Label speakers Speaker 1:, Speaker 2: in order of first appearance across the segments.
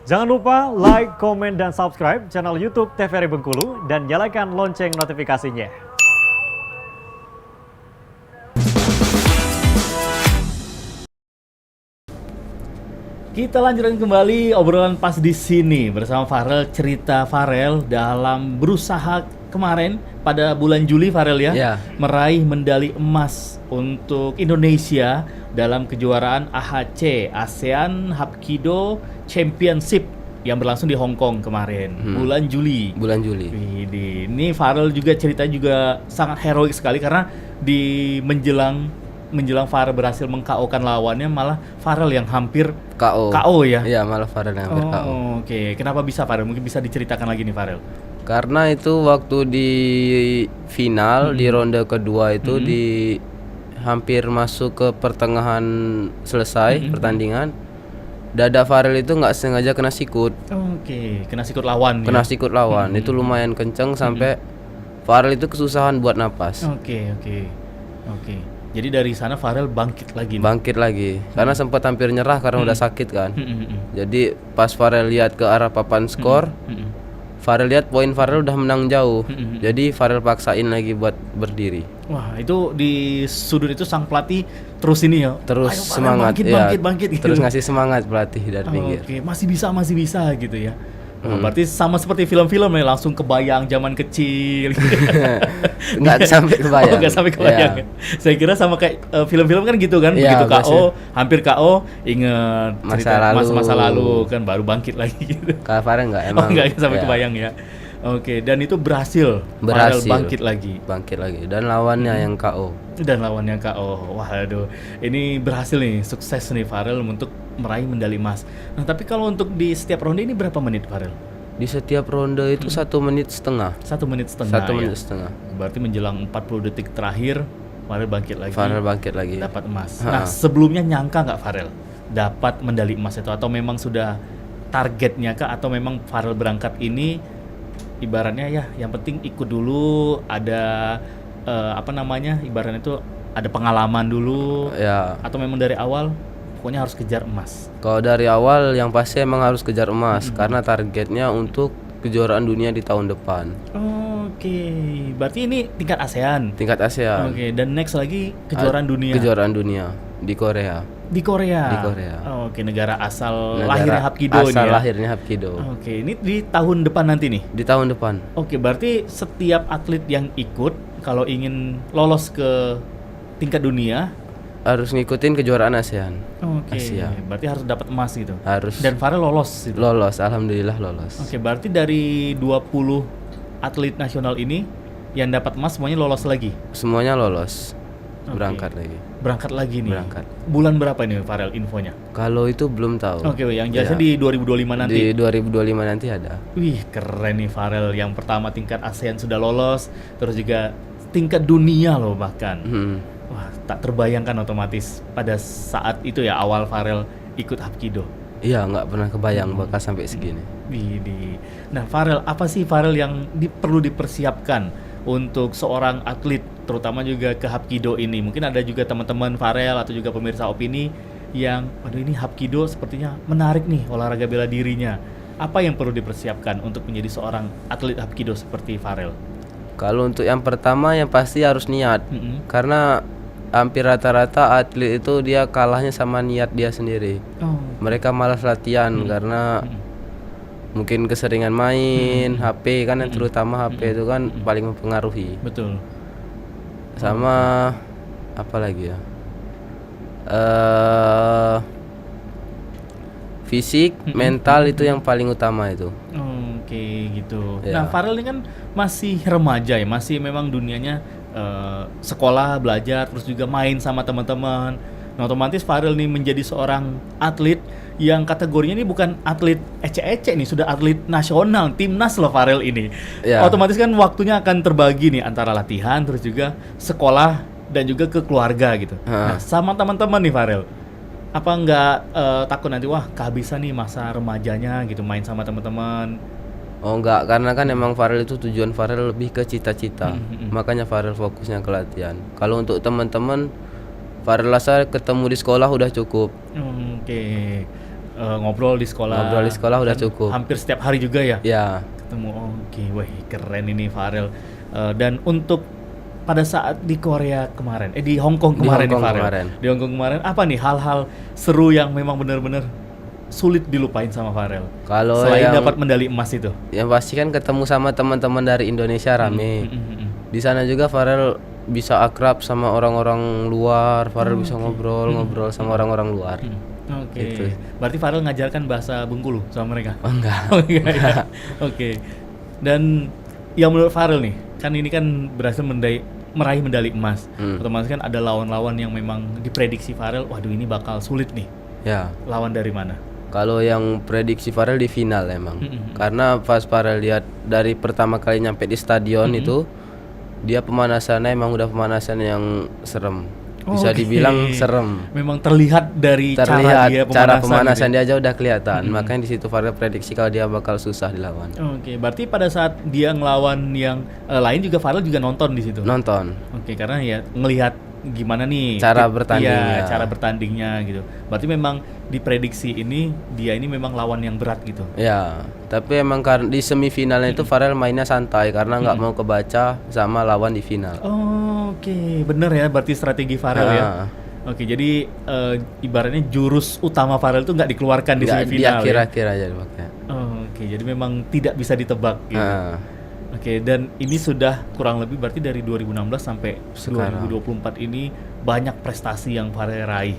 Speaker 1: Jangan lupa like, komen, dan subscribe channel YouTube TVRI Bengkulu dan nyalakan lonceng notifikasinya.
Speaker 2: Kita lanjutkan kembali obrolan pas di sini bersama Farel, cerita Farel dalam berusaha kemarin pada bulan Juli Farel ya, meraih medali emas untuk Indonesia dalam kejuaraan AHC ASEAN Hapkido Championship yang berlangsung di Hong Kong kemarin bulan Juli. Ini Farel juga cerita juga sangat heroik sekali karena di menjelang Farel berhasil meng-KO-kan lawannya, malah Farel yang hampir KO ya?
Speaker 3: Iya, malah Farel yang hampir KO.
Speaker 2: Oke. Kenapa bisa Farel? Mungkin bisa diceritakan lagi nih Farel.
Speaker 3: Karena itu waktu di final di ronde kedua itu di hampir masuk ke pertengahan selesai pertandingan, dada Farel itu nggak sengaja kena sikut.
Speaker 2: Oke, kena sikut lawan.
Speaker 3: Kena sikut lawan. Itu lumayan kenceng sampai Farel itu kesusahan buat napas.
Speaker 2: Oke. Jadi dari sana Farel bangkit lagi nih.
Speaker 3: Bangkit lagi. Karena sempat hampir nyerah karena udah sakit kan. Jadi pas Farel lihat ke arah papan skor, Farel lihat poin Farel udah menang jauh. Jadi Farel paksain lagi buat berdiri.
Speaker 2: Wah, itu di sudut itu sang pelatih terus ini ya.
Speaker 3: Terus
Speaker 2: ayo,
Speaker 3: semangat,
Speaker 2: bangkit gitu.
Speaker 3: Terus ngasih semangat pelatih dari pinggir.
Speaker 2: Oke, masih bisa gitu ya. Berarti sama seperti film-film ya, langsung kebayang zaman kecil.
Speaker 3: Nggak sampai kebayang.
Speaker 2: Nggak sampai kebayang.
Speaker 3: Ya.
Speaker 2: Saya kira sama kayak film-film kan gitu kan, begitu KO, hampir KO, inget masa lalu kan baru bangkit lagi gitu.
Speaker 3: Kalau Farel nggak emang.
Speaker 2: Nggak sampai kebayang ya. Oke, dan itu berhasil. Farel bangkit lagi.
Speaker 3: Dan lawannya yang KO. Waduh, ini berhasil nih, sukses nih Farel untuk meraih medali emas. Nah, tapi kalau untuk di setiap ronde ini berapa menit Farel? Di setiap ronde itu 1 menit setengah.
Speaker 2: 1 menit setengah.
Speaker 3: 1 menit setengah.
Speaker 2: Berarti menjelang 40 detik terakhir Farel bangkit lagi. Dapat emas. Nah, sebelumnya nyangka nggak Farel dapat medali emas itu, atau memang sudah targetnya kah, atau memang Farel berangkat ini ibaratnya ya yang penting ikut dulu, ada ibaratnya itu ada pengalaman dulu
Speaker 3: ya,
Speaker 2: atau memang dari awal pokoknya harus kejar emas?
Speaker 3: Kalau dari awal yang pasti emang harus kejar emas karena targetnya untuk kejuaraan dunia di tahun depan.
Speaker 2: Oke, berarti ini tingkat ASEAN. Oke, dan next lagi kejuaraan dunia di Korea. Oke, negara asal lahirnya Hapkido. Oke, ini di tahun depan nanti nih.
Speaker 3: Di tahun depan.
Speaker 2: Oke, berarti setiap atlet yang ikut kalau ingin lolos ke tingkat dunia
Speaker 3: harus ngikutin kejuaraan ASEAN.
Speaker 2: Oke. Berarti harus dapat emas gitu.
Speaker 3: Harus.
Speaker 2: Dan Farel lolos gitu.
Speaker 3: Alhamdulillah lolos.
Speaker 2: Oke, berarti dari 20 atlet nasional ini yang dapat emas semuanya lolos lagi.
Speaker 3: Semuanya lolos. Berangkat lagi nih.
Speaker 2: Bulan berapa ini Farel infonya?
Speaker 3: Kalau itu belum tahu.
Speaker 2: Oke, yang jelasnya di 2025 nanti.
Speaker 3: Di 2025 nanti ada.
Speaker 2: Wih, keren nih Farel, yang pertama tingkat ASEAN sudah lolos, terus juga tingkat dunia loh bahkan. Wah, tak terbayangkan otomatis pada saat itu ya awal Farel ikut Hapkido.
Speaker 3: Iya, nggak pernah kebayang bakal sampai segini.
Speaker 2: Nah Farel, apa sih Farel yang perlu dipersiapkan untuk seorang atlet, terutama juga ke Hapkido ini? Mungkin ada juga teman-teman Farel atau juga pemirsa Opini yang, aduh ini Hapkido sepertinya menarik nih olahraga bela dirinya. Apa yang perlu dipersiapkan untuk menjadi seorang atlet Hapkido seperti Farel?
Speaker 3: Kalau untuk yang pertama yang pasti harus niat, karena hampir rata-rata atlet itu dia kalahnya sama niat dia sendiri. Mereka malas latihan karena mungkin keseringan main HP kan, yang terutama HP itu kan paling mempengaruhi.
Speaker 2: Betul.
Speaker 3: Sama apa lagi ya? Fisik, mental itu yang paling utama itu.
Speaker 2: Oke, gitu. Ya. Nah, Farel ini kan masih remaja ya, masih memang dunianya sekolah, belajar, terus juga main sama teman-teman. Nah, otomatis Farel nih menjadi seorang atlet yang kategorinya ini bukan atlet ece-ece nih, sudah atlet nasional, timnas loh Farel ini. Ya. Otomatis kan waktunya akan terbagi nih antara latihan, terus juga sekolah dan juga ke keluarga gitu. Nah, sama teman-teman nih Farel, apa nggak takut nanti wah kehabisan nih masa remajanya gitu main sama teman-teman?
Speaker 3: Oh enggak, karena kan emang Farel itu tujuan Farel lebih ke cita-cita. Makanya Farel fokusnya ke latihan. Kalau untuk teman-teman, Farel rasa ketemu di sekolah udah cukup.
Speaker 2: Oke. ngobrol di sekolah.
Speaker 3: Ngobrol di sekolah udah
Speaker 2: Dan
Speaker 3: cukup.
Speaker 2: Hampir setiap hari juga ya?
Speaker 3: Ya.
Speaker 2: Ketemu. Oke, wah keren ini Farel. Dan untuk pada saat di Korea kemarin, di Hong Kong kemarin nih Farel. Di Hong Kong kemarin apa nih hal-hal seru yang memang benar-benar sulit dilupain sama Farel?
Speaker 3: Kalau
Speaker 2: selain
Speaker 3: yang
Speaker 2: dapat medali emas itu.
Speaker 3: Yang pasti kan ketemu sama teman-teman dari Indonesia rame. Di sana juga Farel bisa akrab sama orang-orang luar. Farel bisa ngobrol sama orang-orang luar.
Speaker 2: Oke.
Speaker 3: Gitu.
Speaker 2: Berarti Farel ngajarkan bahasa Bengkulu sama mereka?
Speaker 3: Oh, enggak.
Speaker 2: Oh, enggak ya. Oke. Dan yang menurut Farel nih, kan ini kan berhasil meraih medali emas. Otomatis kan ada lawan-lawan yang memang diprediksi Farel, waduh ini bakal sulit nih.
Speaker 3: Ya.
Speaker 2: Lawan dari mana?
Speaker 3: Kalau yang prediksi Farel di final emang. Karena pas Farel lihat dari pertama kali nyampe di stadion itu, dia pemanasannya emang udah pemanasan yang serem. Bisa dibilang serem.
Speaker 2: Memang terlihat dari cara pemanasan
Speaker 3: dia aja udah kelihatan. Makanya di situ Farel prediksi kalau dia bakal susah dilawan.
Speaker 2: Oke, berarti pada saat dia ngelawan yang lain juga Farel juga nonton di situ.
Speaker 3: Nonton.
Speaker 2: Oke, karena ya ngelihat gimana nih
Speaker 3: cara bertandingnya.
Speaker 2: Cara bertandingnya gitu. Berarti memang diprediksi dia ini memang lawan yang berat gitu.
Speaker 3: Ya, tapi emang karena di semifinalnya itu Farel mainnya santai karena nggak mau kebaca sama lawan di final.
Speaker 2: Oke, bener ya berarti strategi Farel ya. Oke, jadi ibaratnya jurus utama Farel itu nggak dikeluarkan di semifinal.
Speaker 3: Di akhir-akhir aja dipakai.
Speaker 2: Oke, jadi memang tidak bisa ditebak gitu. Oke, dan ini sudah kurang lebih berarti dari 2016 sampai sekarang 2024 ini banyak prestasi yang Farel raih.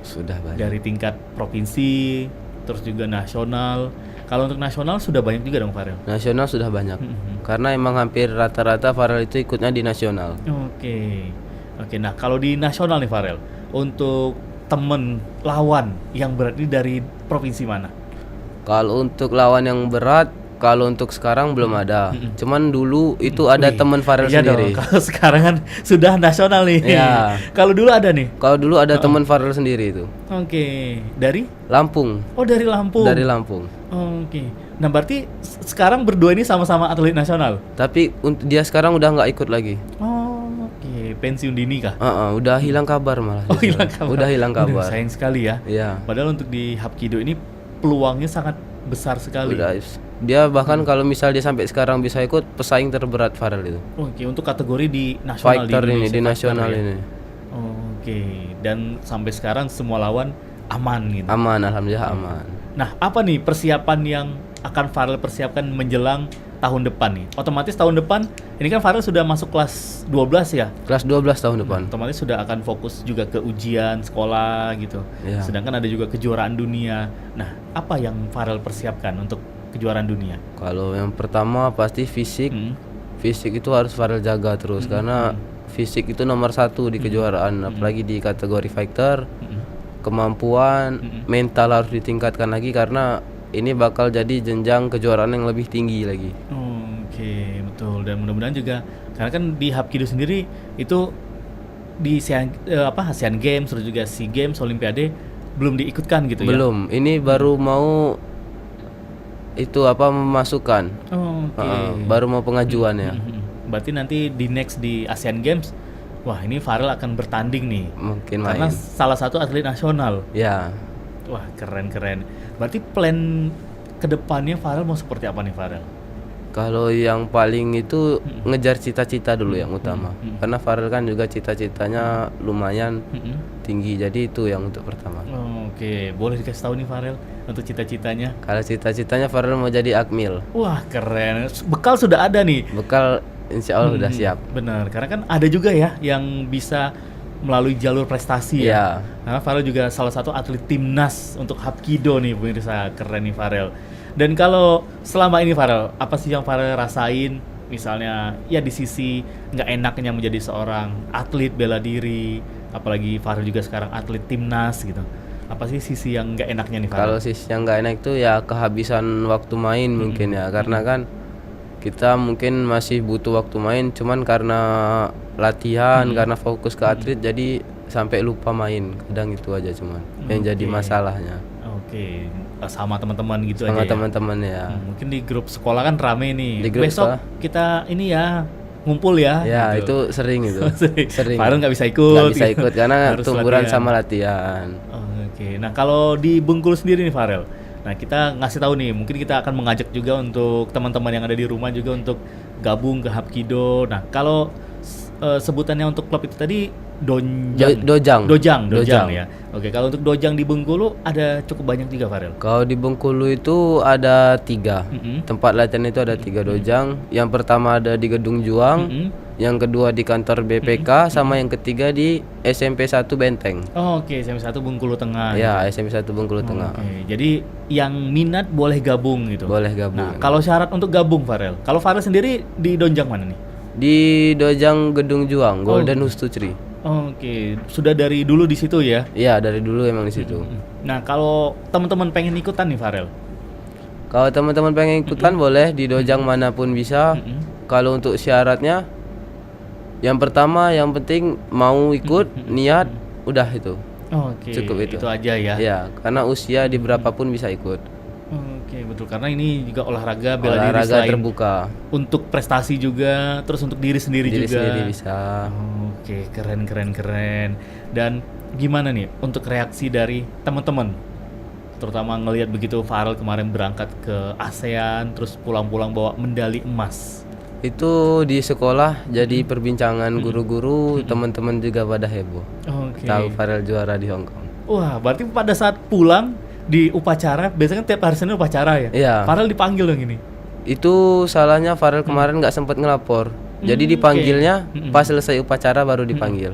Speaker 3: Sudah banyak.
Speaker 2: Dari tingkat provinsi, terus juga nasional. Kalau untuk nasional sudah banyak juga dong Farel?
Speaker 3: Nasional sudah banyak. Karena emang hampir rata-rata Farel itu ikutnya di nasional.
Speaker 2: Oke, nah kalau di nasional nih Farel, untuk temen lawan yang berarti dari provinsi mana?
Speaker 3: Kalau untuk lawan yang berat, kalau untuk sekarang belum ada. Cuman dulu itu ada teman Farel sendiri.
Speaker 2: Kalau sekarang kan sudah nasional nih.
Speaker 3: Iya.
Speaker 2: Kalau dulu ada nih?
Speaker 3: Kalau dulu ada teman Farel sendiri itu.
Speaker 2: Oke. Dari?
Speaker 3: Lampung.
Speaker 2: Oh, dari Lampung.
Speaker 3: Dari Lampung.
Speaker 2: Oke. Nah, berarti sekarang berdua ini sama-sama atlet nasional?
Speaker 3: Tapi dia sekarang udah nggak ikut lagi.
Speaker 2: Oh, oke. Pensiun dini kah?
Speaker 3: Udah hilang kabar malah.
Speaker 2: Oh, hilang kabar.
Speaker 3: Udah hilang kabar.
Speaker 2: Sayang sekali ya.
Speaker 3: Iya.
Speaker 2: Padahal untuk di Hapkido ini peluangnya sangat besar sekali.
Speaker 3: Udah, dia bahkan kalau misal dia sampai sekarang bisa ikut pesaing terberat Farel itu.
Speaker 2: Oke, untuk kategori di nasional
Speaker 3: fighter di nasional
Speaker 2: ya?
Speaker 3: ini.
Speaker 2: Oke, dan sampai sekarang semua lawan aman gitu.
Speaker 3: Aman, alhamdulillah aman.
Speaker 2: Nah, apa nih persiapan yang akan Farel persiapkan menjelang tahun depan nih? Otomatis tahun depan ini kan Farel sudah masuk kelas 12 ya?
Speaker 3: Kelas 12 tahun depan.
Speaker 2: Otomatis sudah akan fokus juga ke ujian sekolah gitu.
Speaker 3: Ya.
Speaker 2: Sedangkan ada juga kejuaraan dunia. Nah, apa yang Farel persiapkan untuk kejuaraan dunia?
Speaker 3: Kalau yang pertama pasti fisik. Fisik itu harus Farel jaga terus karena fisik itu nomor 1 di kejuaraan, apalagi di kategori fighter. Kemampuan mental harus ditingkatkan lagi karena ini bakal jadi jenjang kejuaraan yang lebih tinggi lagi.
Speaker 2: Oke, betul. Dan mudah-mudahan juga karena kan di Hapkido sendiri itu di ASEAN Games terus juga SEA Games, Olimpiade belum diikutkan gitu.
Speaker 3: Belum. Ini baru mau memasukkan. Baru mau pengajuan ya.
Speaker 2: Berarti nanti di next di ASEAN Games, wah ini Farel akan bertanding nih.
Speaker 3: Mungkin
Speaker 2: karena
Speaker 3: main.
Speaker 2: salah satu atlet nasional.
Speaker 3: Ya.
Speaker 2: Wah keren. Berarti plan kedepannya Farel mau seperti apa nih Farel?
Speaker 3: Kalau yang paling itu ngejar cita-cita dulu yang utama. Karena Farel kan juga cita-citanya lumayan tinggi. Jadi itu yang untuk pertama.
Speaker 2: Oke, boleh dikasih tahu nih Farel untuk cita-citanya?
Speaker 3: Kalau cita-citanya Farel mau jadi Akmil.
Speaker 2: Wah keren. Bekal sudah ada nih.
Speaker 3: Bekal insya Allah udah siap.
Speaker 2: Benar, karena kan ada juga ya yang bisa melalui jalur prestasi ya. Nah, Farel juga salah satu atlet timnas untuk Hapkido nih pemirsa. Keren nih Farel. Dan kalau selama ini Farel, apa sih yang Farel rasain? Misalnya ya di sisi nggak enaknya menjadi seorang atlet bela diri, apalagi Farel juga sekarang atlet timnas gitu. Apa sih sisi yang nggak enaknya nih Farel?
Speaker 3: Kalau sisi yang nggak enak itu ya kehabisan waktu main mungkin ya, karena kan kita mungkin masih butuh waktu main, cuman karena latihan, karena fokus ke atlet jadi sampai lupa main. Kadang itu aja cuman yang jadi masalahnya.
Speaker 2: Oke, sama teman-teman gitu
Speaker 3: sama
Speaker 2: aja.
Speaker 3: Sama teman-teman ya.
Speaker 2: Mungkin di grup sekolah kan rame nih.
Speaker 3: Di grup
Speaker 2: besok
Speaker 3: sekolah,
Speaker 2: kita ini ya ngumpul ya.
Speaker 3: Ya
Speaker 2: gitu.
Speaker 3: Itu sering itu. Sering.
Speaker 2: Farel nggak bisa ikut.
Speaker 3: Nggak bisa ikut karena
Speaker 2: harus
Speaker 3: tumburan
Speaker 2: latihan.
Speaker 3: sama latihan.
Speaker 2: Oke. Nah, kalau di Bengkulu sendiri nih Farel. Nah, kita ngasih tahu nih, mungkin kita akan mengajak juga untuk teman-teman yang ada di rumah juga untuk gabung ke Hapkido. Nah, kalau sebutannya untuk klub itu tadi Dojang ya. Oke, kalau untuk Dojang di Bengkulu ada cukup banyak juga Farel.
Speaker 3: Kalau di Bengkulu itu ada 3 tempat latihan, itu ada 3 dojang. Yang pertama ada di Gedung Juang, yang kedua di kantor BPK, sama yang ketiga di SMP 1 Benteng.
Speaker 2: Oh, oke, SMP 1 Bengkulu Tengah.
Speaker 3: Ya,
Speaker 2: gitu.
Speaker 3: SMP 1 Bengkulu Tengah.
Speaker 2: Oke, jadi yang minat boleh gabung gitu.
Speaker 3: Boleh gabung.
Speaker 2: Nah, kalau syarat untuk gabung Farel. Kalau Farel sendiri di Dojang mana nih?
Speaker 3: Di Dojang Gedung Juang, Golden Hustutri.
Speaker 2: Oke, sudah dari dulu di situ ya?
Speaker 3: Iya, dari dulu emang di situ.
Speaker 2: Nah, kalau teman-teman pengen ikutan nih Farel.
Speaker 3: Kalau teman-teman pengen ikutan boleh di dojang manapun bisa. Kalau untuk syaratnya, yang pertama yang penting mau ikut, niat, udah itu.
Speaker 2: Oke,
Speaker 3: cukup itu.
Speaker 2: Itu aja ya.
Speaker 3: Ya, karena usia di berapapun bisa ikut.
Speaker 2: Oke, betul, karena ini juga olahraga bela diri
Speaker 3: Olahraga
Speaker 2: selain
Speaker 3: terbuka.
Speaker 2: untuk prestasi juga, terus untuk diri sendiri juga.
Speaker 3: Diri sendiri bisa.
Speaker 2: Oke, keren. Dan gimana nih untuk reaksi dari teman-teman? Terutama ngelihat begitu Farel kemarin berangkat ke ASEAN, terus pulang-pulang bawa medali emas.
Speaker 3: Itu di sekolah jadi perbincangan guru-guru, teman-teman juga pada heboh.
Speaker 2: Oke.
Speaker 3: Tahu Farel juara di Hong Kong.
Speaker 2: Wah, berarti pada saat pulang di upacara, biasanya kan tiap hari Senin upacara ya?
Speaker 3: Iya.
Speaker 2: Farel dipanggil dong ini?
Speaker 3: Itu salahnya Farel kemarin nggak sempat ngelapor. Jadi dipanggilnya pas selesai upacara baru dipanggil.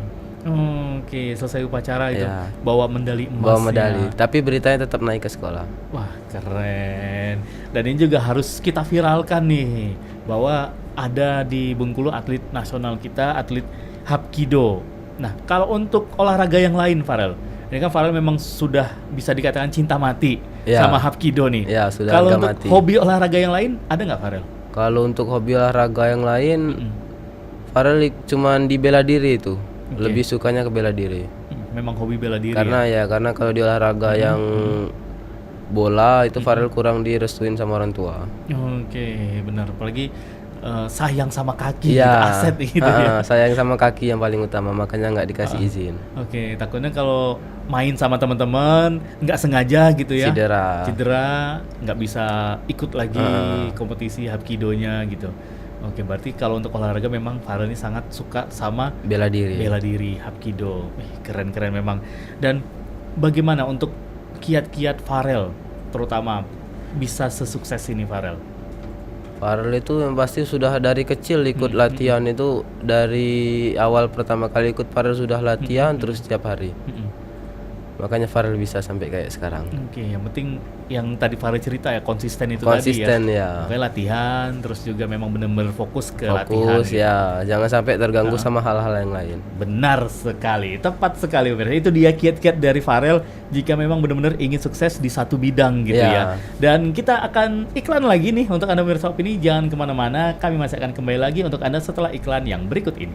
Speaker 2: Oke, selesai upacara itu
Speaker 3: Iya.
Speaker 2: bawa medali emas.
Speaker 3: Bawa medali, tapi beritanya tetap naik ke sekolah.
Speaker 2: Wah, keren. Dan ini juga harus kita viralkan nih, bahwa ada di Bengkulu atlet nasional kita, atlet Hapkido. Nah, kalau untuk olahraga yang lain Farel, ini kan Farel memang sudah bisa dikatakan cinta mati
Speaker 3: Ya.
Speaker 2: sama Hapkido nih.
Speaker 3: Ya, sudah
Speaker 2: Kalau
Speaker 3: harga
Speaker 2: untuk
Speaker 3: mati.
Speaker 2: hobi olahraga yang lain ada nggak Farel?
Speaker 3: Kalau untuk hobi olahraga yang lain, Farel cuman di bela diri itu. Lebih sukanya ke bela diri.
Speaker 2: Memang hobi bela diri.
Speaker 3: Karena karena kalau di olahraga yang bola itu Farel kurang direstuin sama orang tua.
Speaker 2: Oke, benar. Apalagi sayang sama kaki,
Speaker 3: Iya.
Speaker 2: gitu, aset gitu ya.
Speaker 3: Sayang sama kaki yang paling utama, makanya nggak dikasih izin.
Speaker 2: Oke, takutnya kalau main sama teman-teman nggak sengaja gitu ya, cedera, nggak bisa ikut lagi kompetisi Hapkidonya gitu. Oke, berarti kalau untuk olahraga memang Farel ini sangat suka sama
Speaker 3: Bela diri.
Speaker 2: Hapkido. Keren-keren memang. Dan bagaimana untuk kiat-kiat Farel, terutama bisa sesukses ini Farel?
Speaker 3: Farel itu yang pasti sudah dari kecil ikut latihan itu, dari awal pertama kali ikut Farel sudah latihan terus setiap hari. Makanya Farel bisa sampai kayak sekarang.
Speaker 2: Oke, yang penting yang tadi Farel cerita ya, konsisten itu
Speaker 3: Konsisten
Speaker 2: tadi
Speaker 3: ya.
Speaker 2: Makanya latihan, terus juga memang benar-benar fokus ke latihan.
Speaker 3: Fokus ya, jangan sampai terganggu sama hal-hal yang lain.
Speaker 2: Benar sekali, tepat sekali pemirsa. Itu dia kiat-kiat dari Farel jika memang benar-benar ingin sukses di satu bidang gitu ya. Dan kita akan iklan lagi nih untuk Anda pemirsa Opini. Jangan kemana-mana, kami masih akan kembali lagi untuk Anda setelah iklan yang berikut ini.